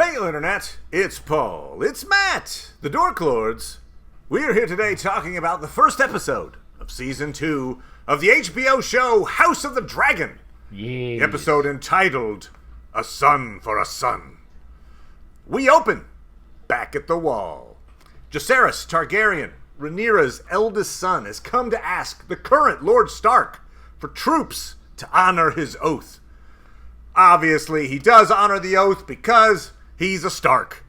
Hey, Internet, it's Paul, it's Matt, the Dork Lords. We are here today talking about the first episode of Season 2 of the HBO show House of the Dragon. Yes. The episode entitled, A Son for a Son. We open back at the wall. Jacaerys Targaryen, Rhaenyra's eldest son, has come to ask the current Lord Stark for troops to honor his oath. Obviously, he does honor the oath because he's a Stark.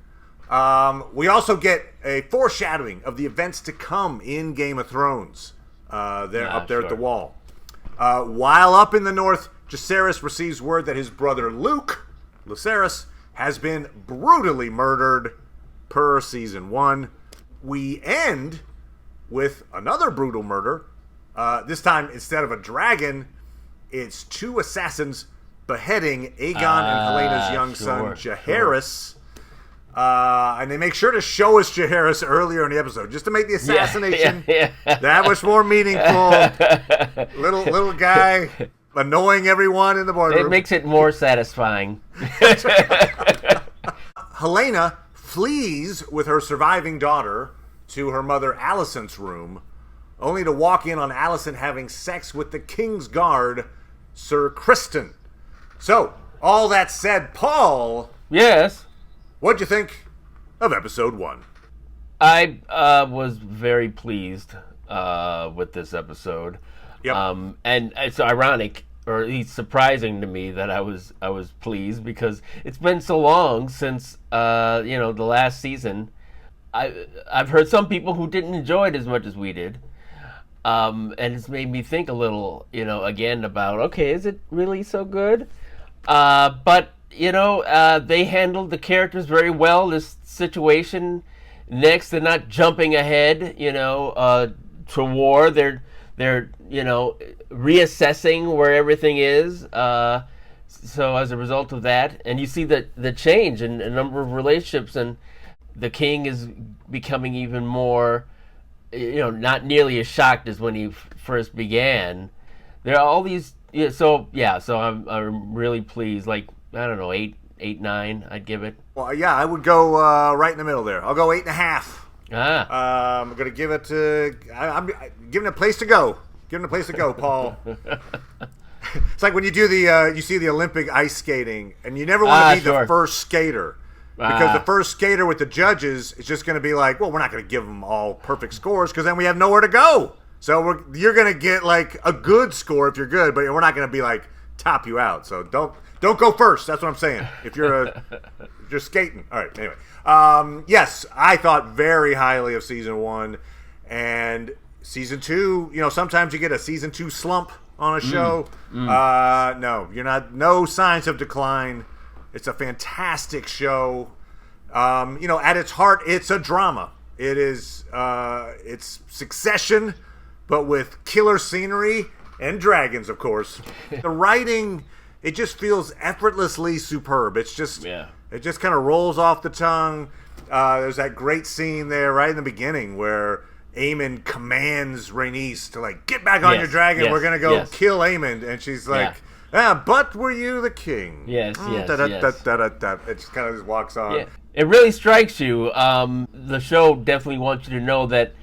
We also get a foreshadowing of the events to come in Game of Thrones. They're up there at the wall. While up in the north, Jacaerys receives word that his brother Luke, Lucerys, has been brutally murdered per Season 1. We end with another brutal murder. This time, instead of a dragon, it's two assassins beheading Aegon and Helena's young son, Jaehaerys. And they make sure to show us Jaehaerys earlier in the episode, just to make the assassination that much more meaningful. Little guy annoying everyone in the boardroom. It makes it more satisfying. Helena flees with her surviving daughter to her mother Alicent's room, only to walk in on Alicent having sex with the King's Guard, Sir Criston. So, all that said, Paul... Yes? What'd you think of episode 1? I was very pleased with this episode. Yep. And it's ironic, or at least surprising to me, that I was pleased, because it's been so long since the last season. I've heard some people who didn't enjoy it as much as we did. And it's made me think a little, again about, okay, is it really so good? But they handled the characters very well. This situation next, they're not jumping ahead, to war. They're reassessing where everything is. So as a result of that, and you see the change in a number of relationships, and the king is becoming even more, not nearly as shocked as when he first began. There are all these. So I'm really pleased. Like, I don't know, 8, 9, I'd give it. Well, yeah, I would go right in the middle there. I'll go 8.5. I'm gonna give it I'm giving it a place to go. Giving it a place to go, Paul. It's like when you do you see the Olympic ice skating, and you never want to be the first skater. Because the first skater with the judges is just going to be like, well, we're not going to give them all perfect scores because then we have nowhere to go. So you're going to get like a good score if you're good, but we're not going to be like top you out. So don't go first. That's what I'm saying. If you're skating. All right. Anyway, yes, I thought very highly of season 1 and season 2. Sometimes you get a season 2 slump on a show. No, you're not. No signs of decline. It's a fantastic show. At its heart, it's a drama. It is. It's Succession, but with killer scenery and dragons, of course. The writing, it just feels effortlessly superb. It's just. Yeah. It just kind of rolls off the tongue. There's that great scene there right in the beginning where Aemon commands Rhaenys to get back on your dragon. We're gonna go kill Aemon, and she's like. Yeah. But were you the king? Yes. It just kind of just walks on. Yeah. It really strikes you. The show definitely wants you to know that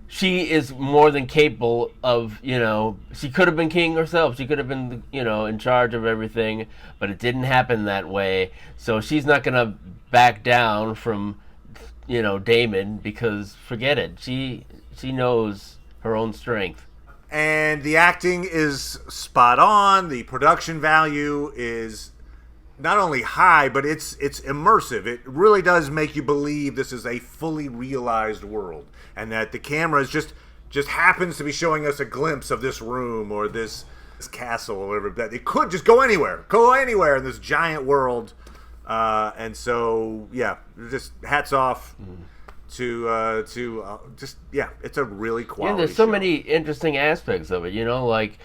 she is more than capable of, she could have been king herself. She could have been, in charge of everything, but it didn't happen that way. So she's not going to back down from, Daemon, because forget it. She knows her own strength. And the acting is spot on. The production value is not only high, but it's immersive. It really does make you believe this is a fully realized world, and that the camera is just happens to be showing us a glimpse of this room or this castle or whatever. That it could just go anywhere in this giant world. And so, yeah, just hats off. It's a really quality Yeah, there's so show. many interesting aspects of it, like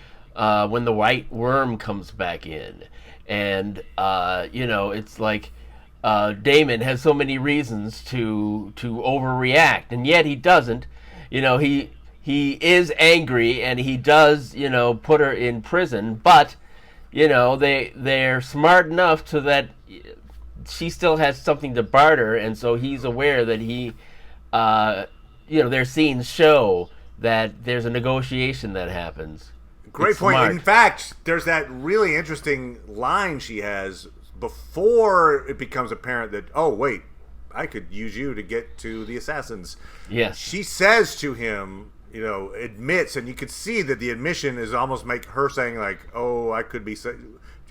when the white worm comes back in, and it's like Daemon has so many reasons to overreact, and yet he doesn't. He is angry, and he does put her in prison, but they're smart enough to that she still has something to barter, and so he's aware that their scenes show that there's a negotiation that happens. Great point. Smart. In fact, there's that really interesting line she has before it becomes apparent that, oh, wait, I could use you to get to the assassins. Yes. She says to him, admits, and you could see that the admission is almost make her saying like, oh, I could be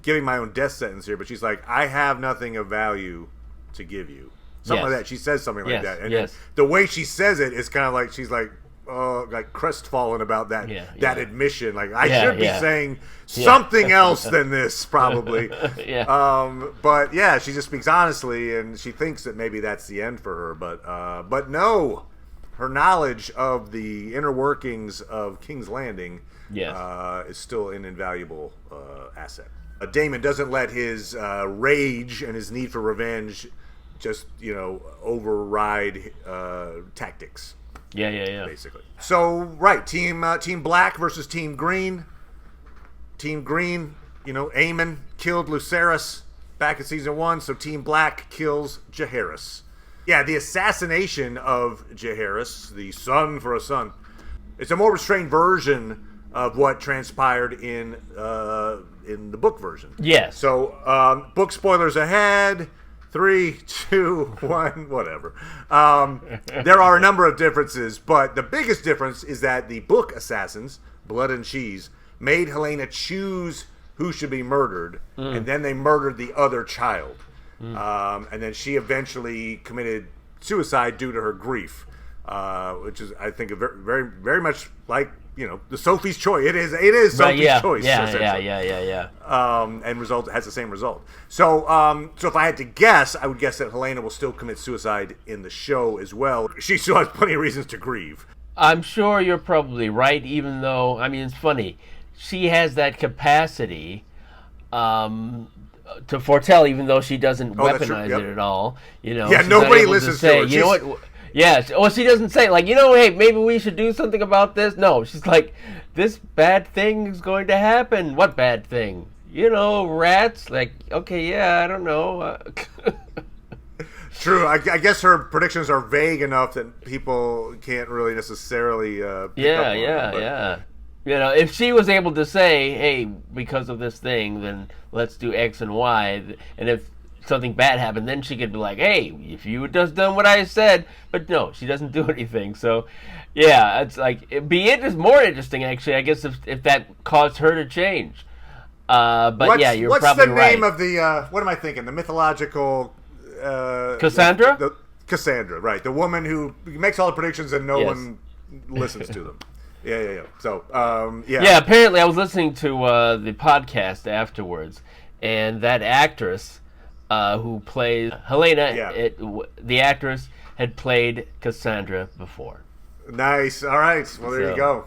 giving my own death sentence here, but she's like, I have nothing of value to give you. Something like that. She says something like that. And the way she says it is kind of like, she's like, like crestfallen about that admission. Like, I should be saying something else than this, probably. But yeah, she just speaks honestly, and she thinks that maybe that's the end for her. But no, her knowledge of the inner workings of King's Landing is still an invaluable asset. Damon doesn't let his rage and his need for revenge just, override tactics. Yeah. Basically. So, right, Team Black versus Team Green. Team Green, Aemon killed Lucerys back in season 1, so Team Black kills Jaehaerys. Yeah, the assassination of Jaehaerys, the son for a son, it's a more restrained version of what transpired in the book version. Yes. So, book spoilers ahead. 3, 2, 1, whatever. There are a number of differences, but the biggest difference is that the book assassins, Blood and Cheese, made Helena choose who should be murdered, and then they murdered the other child. And then she eventually committed suicide due to her grief, which is, I think, very, very, very much like, the Sophie's choice. It is Sophie's choice. Yeah. And has the same result. So if I had to guess, I would guess that Helena will still commit suicide in the show as well. She still has plenty of reasons to grieve. I'm sure you're probably right, even though, it's funny. She has that capacity to foretell, even though she doesn't weaponize it at all. Nobody listens to her. You know what? Yeah. Well, she doesn't say, like, hey, maybe we should do something about this. No, she's like, this bad thing is going to happen. What bad thing? Rats. Like, okay, yeah, I don't know. True. I guess her predictions are vague enough that people can't really necessarily pick up on them, if she was able to say, hey, because of this thing, then let's do X and Y, and if something bad happened, then she could be like, hey, if you had just done what I said. But no, she doesn't do anything. So yeah, it's like, it'd be more interesting, actually, I guess, if that caused her to change. But you're probably right. What's the name of the what am I thinking, the mythological Cassandra? Cassandra, right, the woman who makes all the predictions and no one listens to them. Yeah. So apparently I was listening to the podcast afterwards, and that actress who plays Helena, the actress had played Cassandra before. Nice. All right. Well, there you go.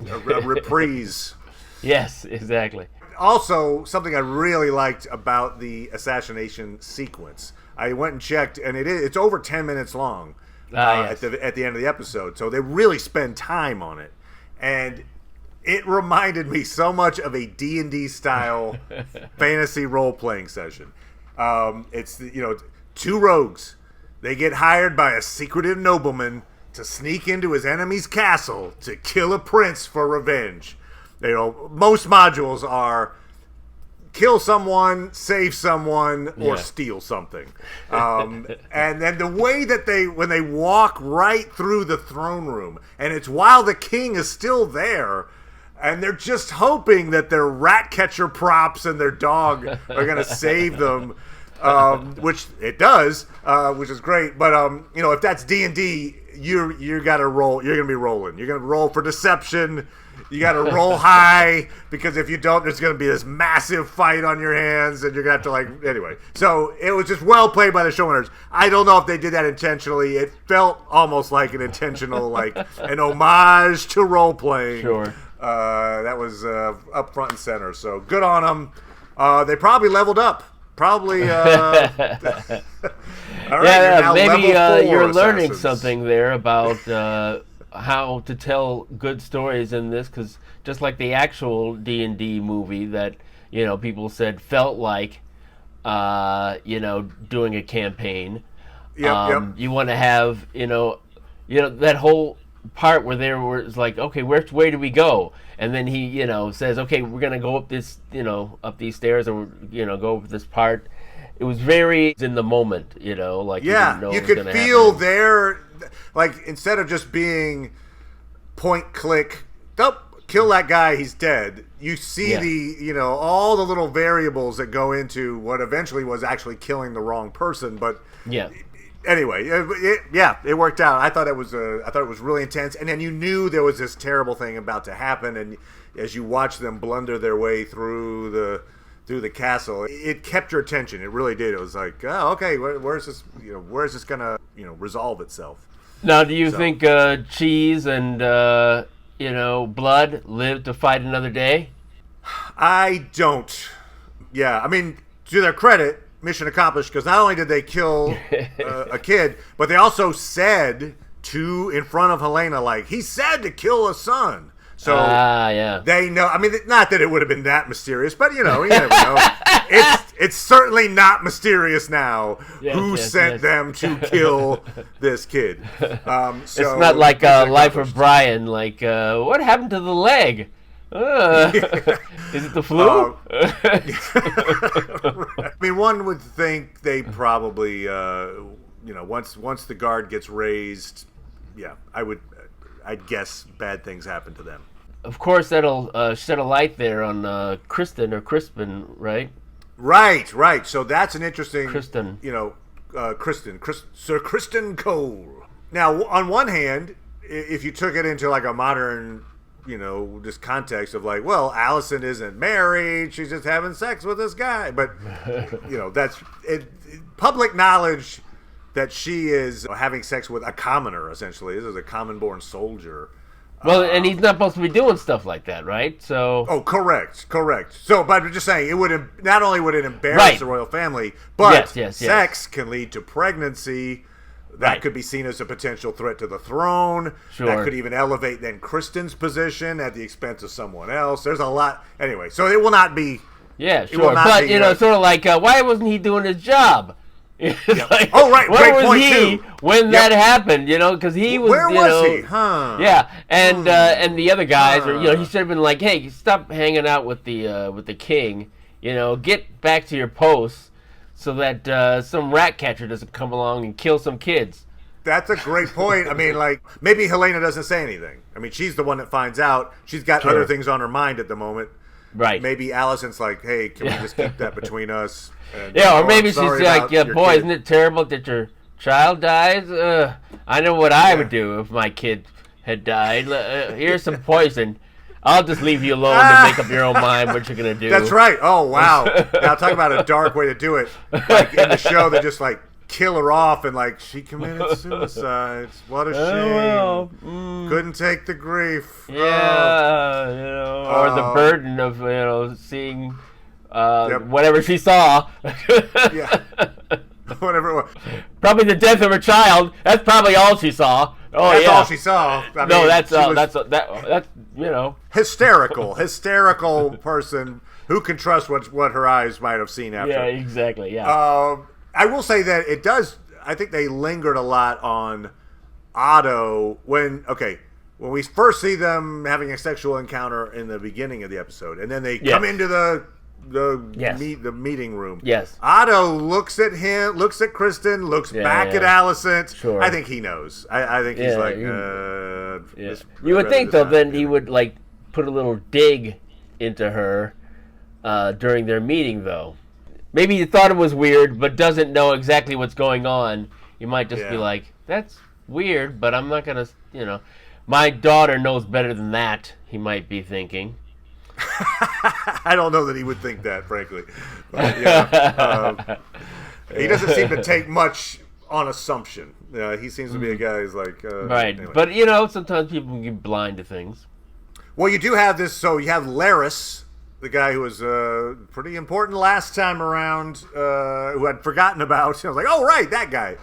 A reprise. Yes, exactly. Also, something I really liked about the assassination sequence, I went and checked, and it's over 10 minutes long at the end of the episode. So they really spend time on it. And it reminded me so much of a D&D style fantasy role-playing session. It's, two rogues. They get hired by a secretive nobleman to sneak into his enemy's castle to kill a prince for revenge. Most modules are kill someone, save someone, or steal something. And then the way that when they walk right through the throne room, and it's while the king is still there, and they're just hoping that their rat catcher props and their dog are going to save them, which it does, which is great. But if that's D&D, you got to roll. You're going to be rolling. You're going to roll for deception. You got to roll high, because if you don't, there's going to be this massive fight on your hands, and you're going to have to anyway. So it was just well played by the showrunners. I don't know if they did that intentionally. It felt almost like an intentional, an homage to role playing. Sure. That was up front and center. So good on them. They probably leveled up. Probably. All right, maybe you're learning something there about how to tell good stories in this, because just like the actual D&D movie that people said felt like doing a campaign. Yep. You want to have, that whole part where they were like, okay, which way do we go? And then he, says, okay, we're gonna go up this, up these stairs, or go over this part. It was very in the moment, like you didn't know you it was could feel happen. their, like, instead of just being point click, oh, kill that guy, he's dead. You see the, all the little variables that go into what eventually was actually killing the wrong person. But anyway, it worked out. I thought it was really intense, and then you knew there was this terrible thing about to happen, and as you watch them blunder their way through the castle, it kept your attention. It really did. It was like, oh, okay, where's this? Where's this gonna resolve itself? Now, do you think Cheese and Blood live to fight another day? I don't. Yeah, I mean, to their credit, mission accomplished, because not only did they kill a kid, but they also said in front of Helena, like, he said to kill a son. So they know. I mean, not that it would have been that mysterious, but you never know. It's certainly not mysterious now who sent them to kill this kid. It's not like Life of Brian. Like, what happened to the leg? Is it the flu? I mean, one would think they probably, once the guard gets raised, I'd guess bad things happen to them. Of course, that'll shed a light there on Kristen or Crispin, right? Right. So that's an interesting, Kristen. Sir Kristen Cole. Now, on one hand, if you took it into like a modern, just context of like, well, Allison isn't married, she's just having sex with this guy. But, that's public knowledge that she is having sex with a commoner, essentially. This is a common-born soldier. Well, and he's not supposed to be doing stuff like that, right? So. Oh, correct. So, but I'm just saying, not only would it embarrass the royal family, but sex can lead to pregnancy. That could be seen as a potential threat to the throne. Sure. That could even elevate then Kristen's position at the expense of someone else. There's a lot. Anyway, so it will not be. Yeah, sure. But sort of like, why wasn't he doing his job? Like, oh, right. Where was he when that happened? Because he was. Where was he? Huh? Yeah, and the other guys, or he should have been like, hey, stop hanging out with the king. Get back to your posts so that some rat catcher doesn't come along and kill some kids. That's a great point. I mean, like, maybe Helena doesn't say anything. I mean, she's the one that finds out. She's got other things on her mind at the moment. Right. Maybe Allison's like, hey, can we just keep that between us? And, or maybe she's like, boy, isn't it terrible that your child dies? I know what I would do if my kid had died. Here's some poison. I'll just leave you alone to make up your own mind what you're going to do. That's right. Oh, wow. Now, talk about a dark way to do it. Like, in the show, they just, like, kill her off and, like, she committed suicide. What a shame. Couldn't take the grief. Yeah, or the burden of seeing whatever she saw. Whatever it was. Probably the death of her child. That's probably all she saw. Oh, that's all she saw. I mean, that's hysterical person who can trust what her eyes might have seen after. Yeah, exactly. Yeah. I will say that it does. I think they lingered a lot on Otto when we first see them having a sexual encounter in the beginning of the episode, and then they come into the meeting room. Yes. Otto looks at him, looks at Kristen, looks back at Allison. Sure. I think he knows. I think he's like. You would think though, then he would like put a little dig into her during their meeting, though. Maybe he thought it was weird, but doesn't know exactly what's going on. You might just be like, "That's weird," but I'm not gonna, my daughter knows better than that. He might be thinking. I don't know that he would think that, frankly. But, he doesn't seem to take much on assumption. He seems to be a guy who's like... right, anyway. But, sometimes people can get blind to things. Well, you do have this, so you have Laris, the guy who was pretty important last time around, who I'd forgotten about. I was like, oh, right, that guy.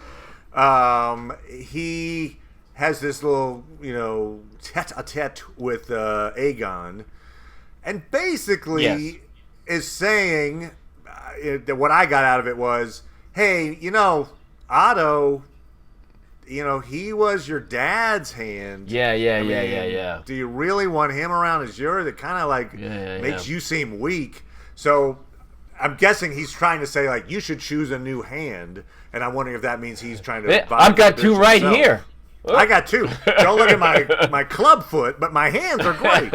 He has this little, tete-a-tete with Aegon. And basically is saying, what I got out of it was, hey, Otto, he was your dad's hand. Yeah. Do you really want him around as yours? It kind of like makes you seem weak. So I'm guessing he's trying to say, like, you should choose a new hand. And I'm wondering if that means he's trying to... I've got two right here. I got two. Don't look at my club foot, but my hands are great.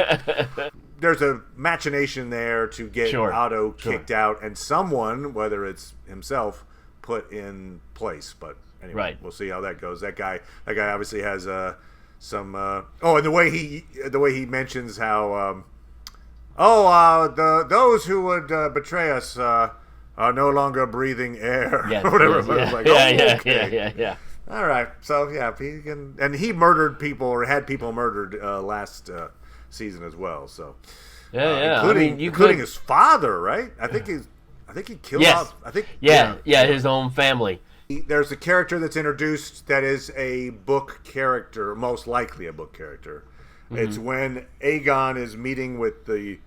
There's a machination there to get Otto kicked out and someone, whether it's himself, put in place. But anyway, we'll see how that goes. That guy obviously has some. And the way he mentions how, those who would betray us are no longer breathing air, or whatever. Yeah. All right, so he can, and he murdered people or had people murdered last season as well. So including his father, right? I think he killed off. I think his own family. There's a character that's introduced that is a book character, most likely a book character. Mm-hmm. It's when Aegon is meeting with the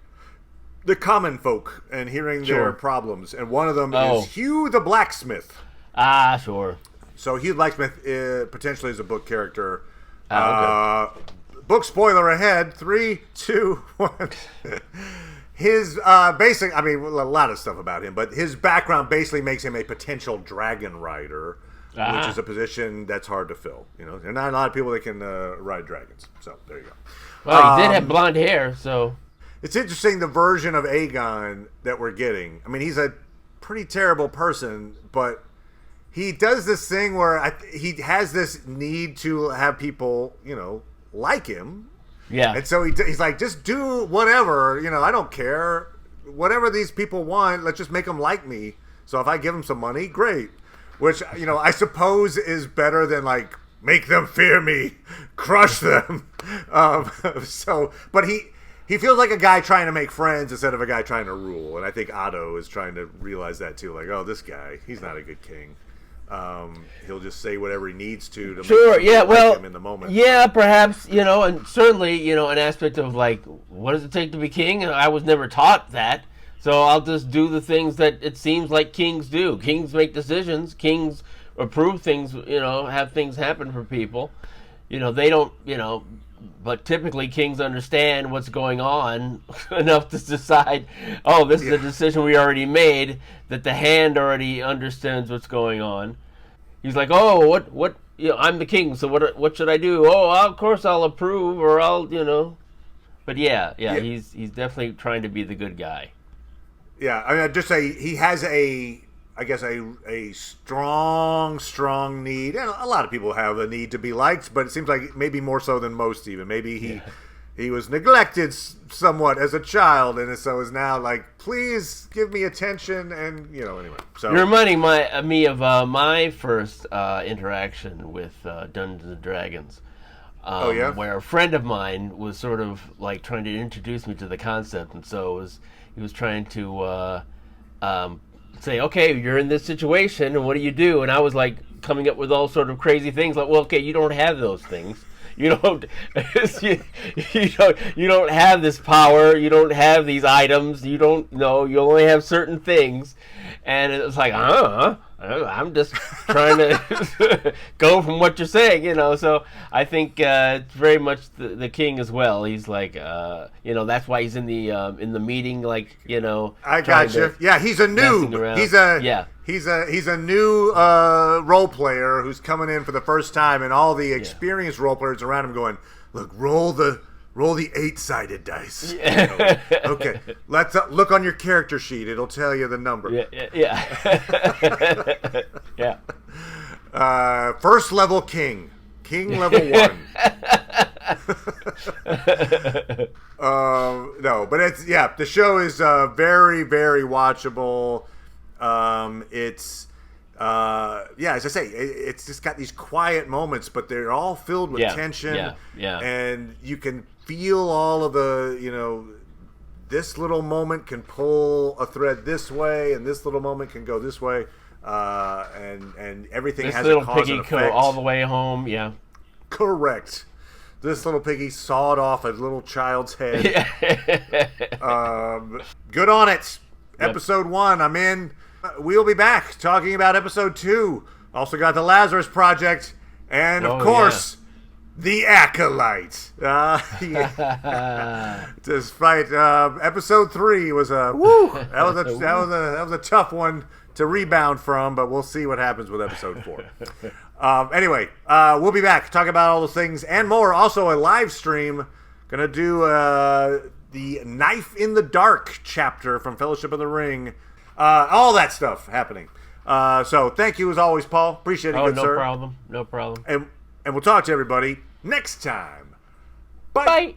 common folk and hearing their problems, and one of them is Hugh the blacksmith. Ah, sure. So Hugh the blacksmith potentially is a book character. Book spoiler ahead. 3, 2, 1. His basic, a lot of stuff about him, but his background basically makes him a potential dragon rider, which is a position that's hard to fill. There are not a lot of people that can ride dragons. So there you go. Well, he did have blonde hair, so it's interesting the version of Aegon that we're getting. He's a pretty terrible person, but he does this thing where he has this need to have people, like him. Yeah. And so he's like, just do whatever, I don't care. Whatever these people want, let's just make them like me. So if I give them some money, great. Which, I suppose is better than, like, make them fear me, crush them. But he feels like a guy trying to make friends instead of a guy trying to rule. And I think Otto is trying to realize that too. Like, this guy, he's not a good king. He'll just say whatever he needs to make him in the moment. Yeah, perhaps, and certainly, an aspect of, like, what does it take to be king? I was never taught that, so I'll just do the things that it seems like kings do. Kings make decisions. Kings approve things, have things happen for people. They don't, but typically kings understand what's going on enough to decide, this is a decision we already made, that the hand already understands what's going on. He's like, what I'm the king, so what should I do? Of course I'll approve, or I'll, But he's definitely trying to be the good guy. Yeah, I'd just say he has a strong need, and a lot of people have a need to be liked, but it seems like maybe more so than most even. Maybe he was neglected somewhat as a child, and so is now like, please give me attention, and anyway. So you're reminding me of my first interaction with Dungeons and Dragons. Where a friend of mine was sort of like trying to introduce me to the concept, and so he was trying to say, okay, you're in this situation, and what do you do? And I was like coming up with all sort of crazy things, like, well, okay, you don't have those things. You don't you don't have this power. You don't have these items. You don't know. You only have certain things, and it was like, I'm just trying to go from what you're saying, So I think it's very much the king as well. He's like, that's why he's in the meeting, like, I got you. Yeah, he's a noob. He's a new role player who's coming in for the first time, and all the experienced role players around him going, look, roll the 8-sided dice. Yeah. Okay, let's look on your character sheet. It'll tell you the number. Yeah. First level king level 1. No, but it's the show is very, very watchable. It's as I say, it's just got these quiet moments, but they're all filled with tension. And you can feel all of the, this little moment can pull a thread this way, and this little moment can go this way, and everything has a cause and effect. This little piggy all the way home, Correct. This little piggy sawed off a little child's head. Good on it. Episode 1, I'm in. We'll be back talking about episode 2. Also got the Lazarus Project, and of course, the Acolyte. Despite episode 3 was a that was a tough one to rebound from, but we'll see what happens with episode 4. Anyway, we'll be back talking about all those things and more. Also, a live stream. Gonna do the Knife in the Dark chapter from Fellowship of the Ring. All that stuff happening. So thank you as always, Paul. Appreciate it, good sir. No problem. And we'll talk to everybody next time. Bye. Bye.